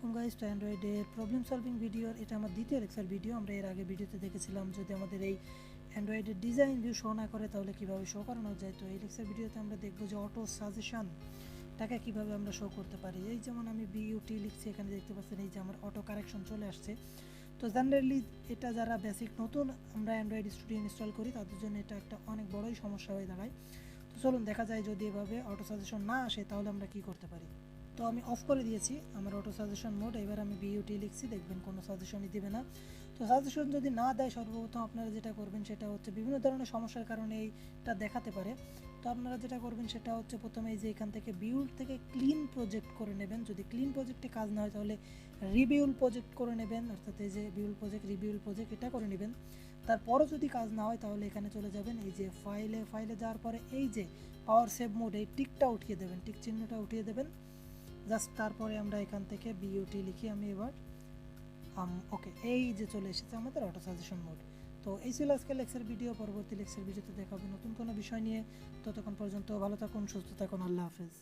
আলাইকুম গাইস, তো অ্যান্ড্রয়েডের problem solving ভিডিওর এটা আমার দ্বিতীয় লেকচার ভিডিও। আমরা এর আগে ভিডিওতে দেখেছিলাম যদি আমাদের এই অ্যান্ড্রয়েডের ডিজাইন ভিউ শো না করে তাহলে কীভাবে শো করানো যায়। তো এই লেকচার ভিডিওতে আমরা দেখবো যে অটো সাজেশনটাকে কীভাবে আমরা শো করতে পারি। এই যেমন আমি বিইউটি লিখছি, এখানে দেখতে পাচ্ছেন এই যে আমার অটো কারেকশন চলে আসছে। তো জেনারেলি এটা যারা বেসিক নতুন আমরা অ্যান্ড্রয়েড স্টুডিও ইনস্টল করি তাদের জন্য এটা একটা অনেক বড়ই সমস্যা হয়ে দাঁড়ায়। তো চলুন দেখা যায় যদি এভাবে অটো সাজেশন না আসে তাহলে আমরা কি করতে পারি। তো আমি অফ করে দিয়েছি আমার অটো সাজেশন মোড। এবার আমি বিইউটি লিখছি, দেখবেন কোনো সাজেশনই দিবে না। তো সাজেশন যদি না দেয় সর্বপ্রথম আপনারা যেটা করবেন সেটা হচ্ছে বিভিন্ন ধরনের সমস্যার কারণে এইটা দেখাতে পারে। তো আপনারা যেটা করবেন সেটা হচ্ছে প্রথমে এই যে এখান থেকে বিউল্ড থেকে ক্লিন প্রজেক্ট করে নেবেন। যদি ক্লিন প্রজেক্টে কাজ না হয় তাহলে রিবিউল প্রজেক্ট করে নেবেন, অর্থাৎ এই যে বিউল প্রজেক্ট রিবিউল প্রজেক্ট এটা করে নেবেন। তারপরও যদি কাজ না হয় তাহলে এখানে চলে যাবেন, এই যে ফাইলে যাওয়ার পরে এই যে পাওয়ার সেভ মোড এই টিকটা উঠিয়ে দেবেন, টিক চিহ্নটা উঠিয়ে দেবেন জাস্ট। তারপরে আমরা এখান থেকে বিইউটি লিখি আমি এবার ওকে, এই যে চলে এসেছে আমাদের অটো সাজেশন মোড। তো এই ছিল আজকে লেকচার ভিডিও। পরবর্তী লেকচার ভিডিওতে দেখা হবে নতুন কোনো বিষয় নিয়ে। ততক্ষণ পর্যন্ত ভালো থাকুন, সুস্থ থাকুন, আল্লাহ হাফেজ।